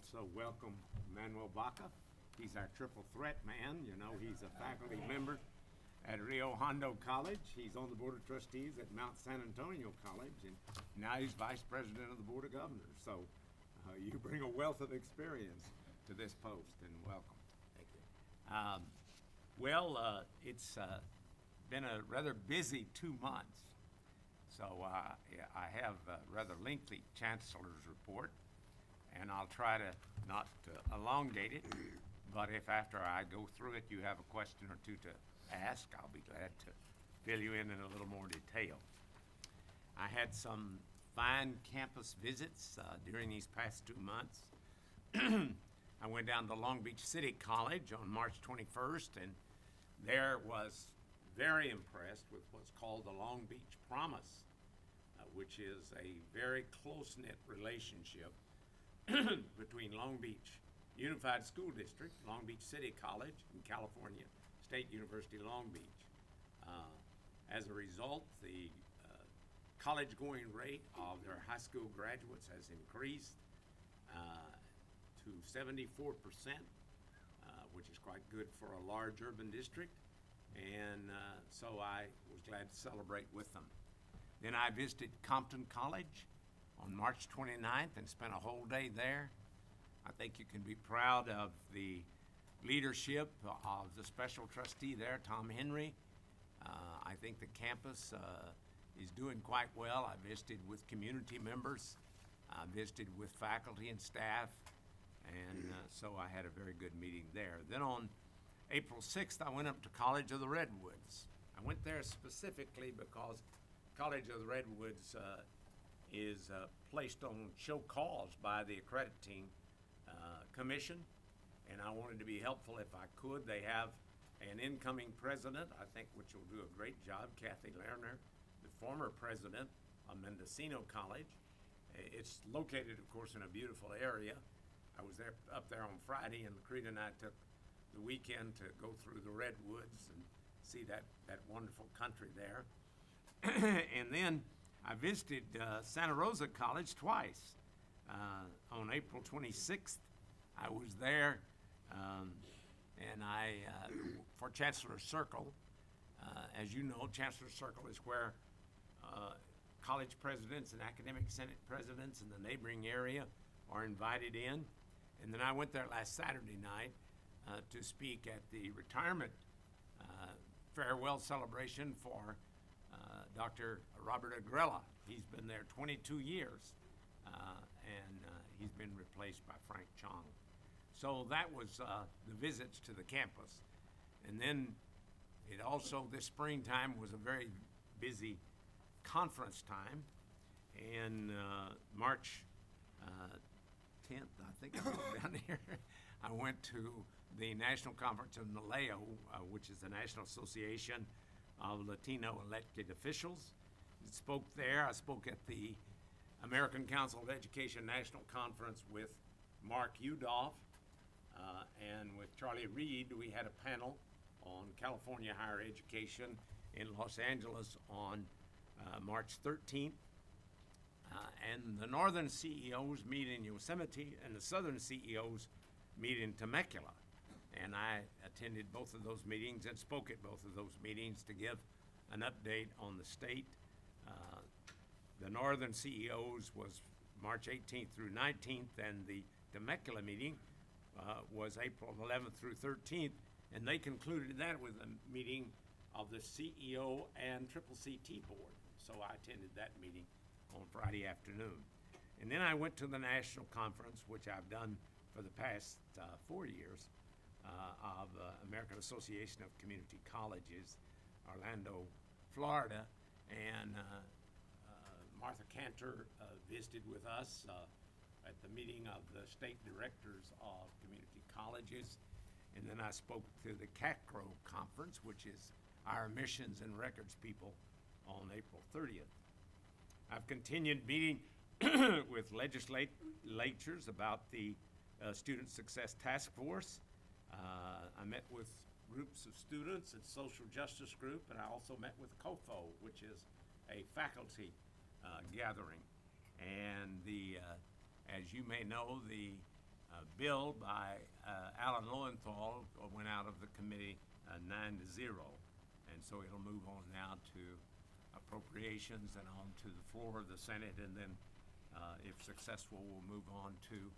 also welcome Manuel Baca. He's our triple threat man. You know, he's a faculty member at Rio Hondo College. He's on the Board of Trustees at Mount San Antonio College, and now he's Vice President of the Board of Governors. So you bring a wealth of experience to this post, and welcome. Thank you. It's been a rather busy 2 months. So yeah, I have a rather lengthy Chancellor's report, and I'll try to not elongate it, but if after I go through it you have a question or two to ask, I'll be glad to fill you in a little more detail. I had some fine campus visits during these past 2 months. I went down to Long Beach City College on March 21st, and there was very impressed with what's called the Long Beach Promise, which is a very close-knit relationship between Long Beach Unified School District, Long Beach City College, and California State University, Long Beach. As a result, the college-going rate of their high school graduates has increased to 74%, which is quite good for a large urban district. And so I was glad to celebrate with them. Then I visited Compton College on March 29th and spent a whole day there. I think you can be proud of the leadership of the special trustee there, Tom Henry. I think the campus is doing quite well. I visited with community members. I visited with faculty and staff, and so I had a very good meeting there. Then on April 6th, I went up to College of the Redwoods. I went there specifically because College of the Redwoods is placed on show cause by the accrediting commission, and I wanted to be helpful if I could. They have an incoming president, I think, which will do a great job, Kathy Lerner, the former president of Mendocino College. It's located, of course, in a beautiful area. I was up there on Friday, and Lakrita and I took the weekend to go through the redwoods and see that wonderful country there. And then I visited Santa Rosa College twice. On April 26th, I was there, and for Chancellor Circle. As you know, Chancellor Circle is where college presidents and academic senate presidents in the neighboring area are invited in. And then I went there last Saturday night to speak at the retirement farewell celebration for Dr. Robert Agrella. He's been there 22 years, and he's been replaced by Frank Chong. So that was the visits to the campus. And then it also, this springtime, was a very busy conference time. And March 10th, I think I wrote down here, I went to the National Conference of NALEO, which is the National Association of Latino Elected Officials. I spoke there. I spoke at the American Council of Education National Conference with Mark Udoff, and with Charlie Reed. We had a panel on California higher education in Los Angeles on March 13th. And the northern CEOs meet in Yosemite, and the southern CEOs meet in Temecula. And I attended both of those meetings and spoke at both of those meetings to give an update on the state. The northern CEOs was March 18th through 19th, and the Temecula meeting was April 11th through 13th, and they concluded that with a meeting of the CEO and CCCT board. So I attended that meeting on Friday afternoon. And then I went to the national conference, which I've done for the past 4 years, of American Association of Community Colleges, Orlando, Florida, and Martha Cantor visited with us at the meeting of the state directors of community colleges. And then I spoke to the CACRO conference, which is our missions and records people, on April 30th. I've continued meeting with legislatures about the Student Success Task Force. I met with groups of students at Social Justice Group, and I also met with COFO, which is a faculty gathering. And as you may know, the bill by Alan Lowenthal went out of the committee 9-0. And so it'll move on now to appropriations and on to the floor of the Senate, and then, if successful, we'll move on to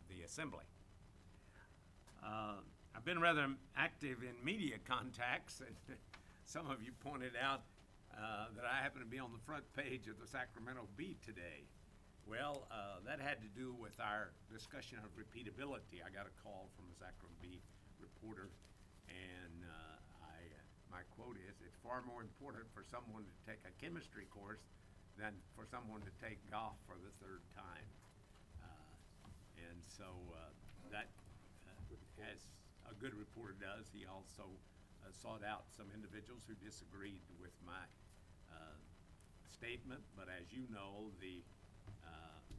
the Assembly. I've been rather active in media contacts, and some of you pointed out that I happen to be on the front page of the Sacramento Bee today. Well, that had to do with our discussion of repeatability. I got a call from a Sacramento Bee reporter, and my quote is, "It's far more important for someone to take a chemistry course than for someone to take golf for the third time." And so that, as a good reporter does, he also sought out some individuals who disagreed with my statement. But as you know, the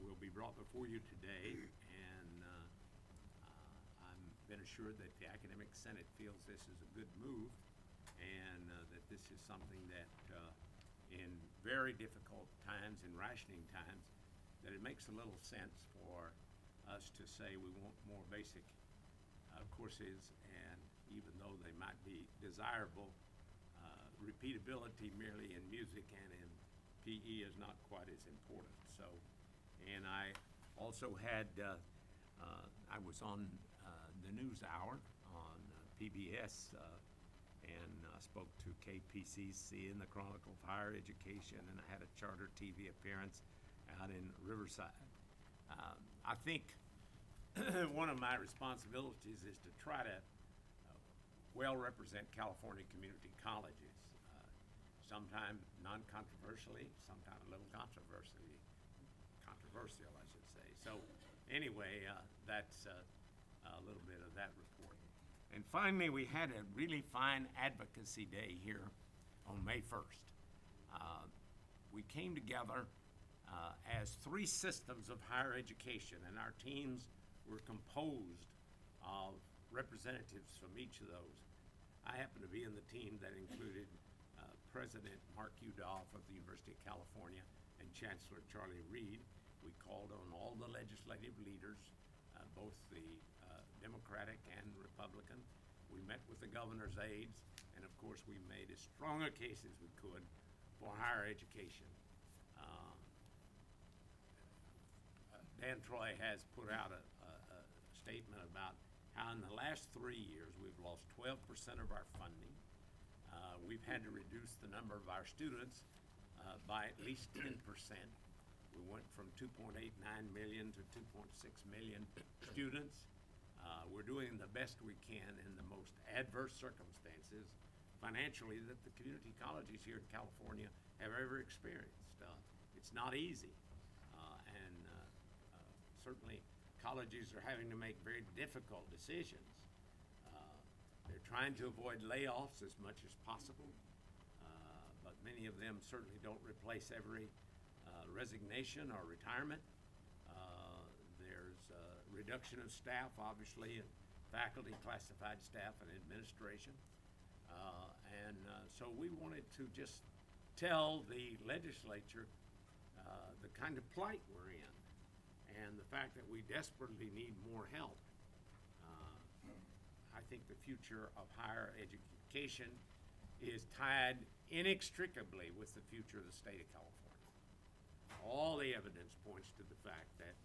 will be brought before you today, and I'm been assured that the Academic Senate feels this is a good move, and that this is something that in very difficult times, in rationing times, that it makes a little sense for us to say we want more basic courses, and even though they might be desirable, repeatability merely in music and in PE is not quite as important. So, and I also had, I was on the News Hour on PBS, and spoke to KPCC in the Chronicle of Higher Education, and I had a charter TV appearance out in Riverside. I think one of my responsibilities is to try to well represent California community colleges, sometimes non-controversially, sometimes a little controversial, I should say. So anyway, that's a little bit of that report. And finally, we had a really fine advocacy day here on May 1st. We came together as three systems of higher education, and our teams were composed of representatives from each of those. I happen to be in the team that included President Mark Udolph of the University of California and Chancellor Charlie Reed. We called on all the legislative leaders, both the Democratic and Republican. We met with the governor's aides, and of course we made as strong a case as we could for higher education. Dan Troy has put out a statement about how in the last 3 years we've lost 12% of our funding. We've had to reduce the number of our students by at least 10%. We went from 2.89 million to 2.6 million students. We're doing the best we can in the most adverse circumstances financially that the community colleges here in California have ever experienced. It's not easy, and certainly colleges are having to make very difficult decisions. They're trying to avoid layoffs as much as possible, but many of them certainly don't replace every resignation or retirement. There's reduction of staff, obviously, and faculty, classified staff, and administration. So we wanted to just tell the legislature the kind of plight we're in and the fact that we desperately need more help. I think the future of higher education is tied inextricably with the future of the state of California. All the evidence points to the fact that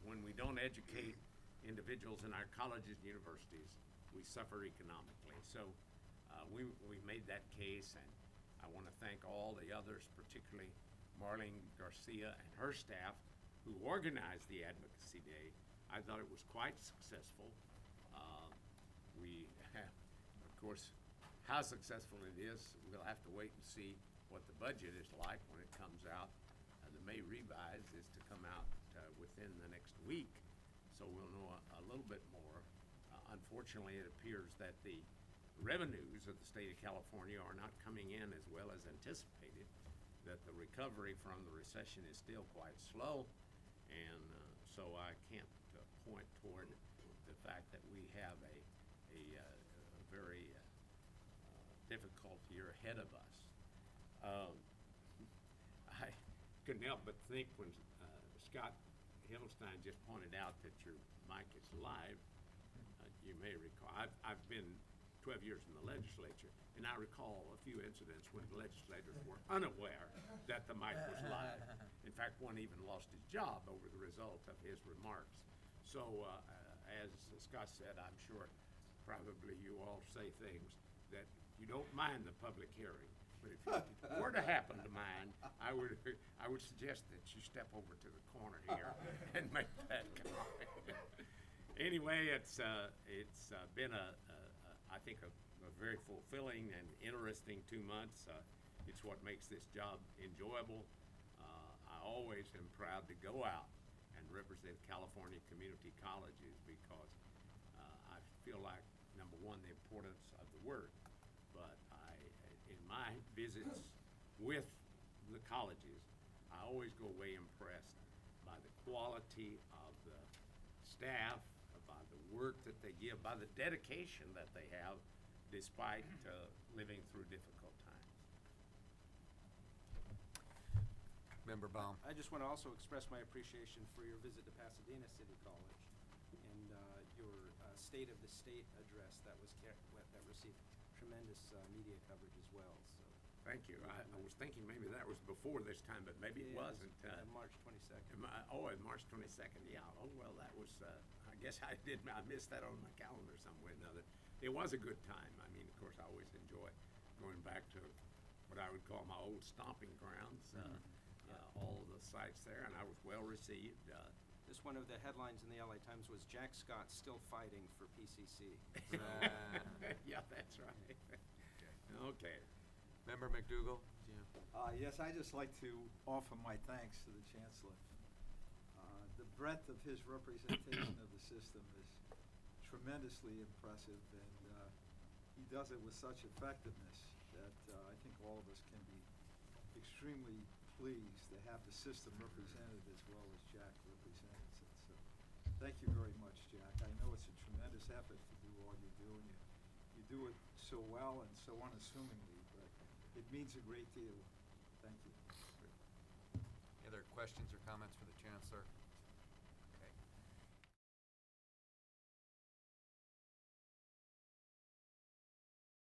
when we don't educate individuals in our colleges and universities, we suffer economically. So we made that case, and I want to thank all the others, particularly Marlene Garcia and her staff, who organized the Advocacy Day. I thought it was quite successful. We have, of course, how successful it is, we'll have to wait and see what the budget is like when it comes out. The May revise is to come out within the next week, so we'll know a little bit more. Unfortunately, it appears that the revenues of the state of California are not coming in as well as anticipated, that the recovery from the recession is still quite slow, and so I can't point toward the fact that we have a very difficult year ahead of us. I couldn't help but think when Scott Hillstein just pointed out that your mic is live. You may recall, I've been 12 years in the legislature, and I recall a few incidents when legislators were unaware that the mic was live. In fact, one even lost his job over the result of his remarks. So, as Scott said, I'm sure probably you all say things that you don't mind the public hearing. But if it were to happen to mind, I would suggest that you step over to the corner here and make that comment. Anyway, it's been I think a very fulfilling and interesting 2 months. It's what makes this job enjoyable. I always am proud to go out and represent California community colleges because I feel like, number one, the importance of the work, but in my visits with the colleges, I always go away impressed by the quality of the staff, by the work that they give, by the dedication that they have despite living through difficult times. Member Baum. I just want to also express my appreciation for your visit to Pasadena City College and your State of the State address that received tremendous media coverage as well. So Thank you. I was thinking maybe that was before this time, but maybe it wasn't. March 22nd. March 22nd, yeah. Oh, well, that was, I guess I missed that on my calendar some way or another. It was a good time. I mean, of course, I always enjoy going back to what I would call my old stomping grounds, all the sites there, and I was well received. Just one of the headlines in the LA Times was Jack Scott still fighting for PCC. Yeah, that's right. Okay. Member McDougal. Yes, I'd just like to offer my thanks to the Chancellor. The breadth of his representation of the system is tremendously impressive, and he does it with such effectiveness that I think all of us can be extremely pleased to have the system represented as well as Jack represents it. So thank you very much, Jack. I know it's a tremendous effort to do all you do, and you do it so well and so unassumingly, but it means a great deal. Thank you. Any other questions or comments for the Chancellor?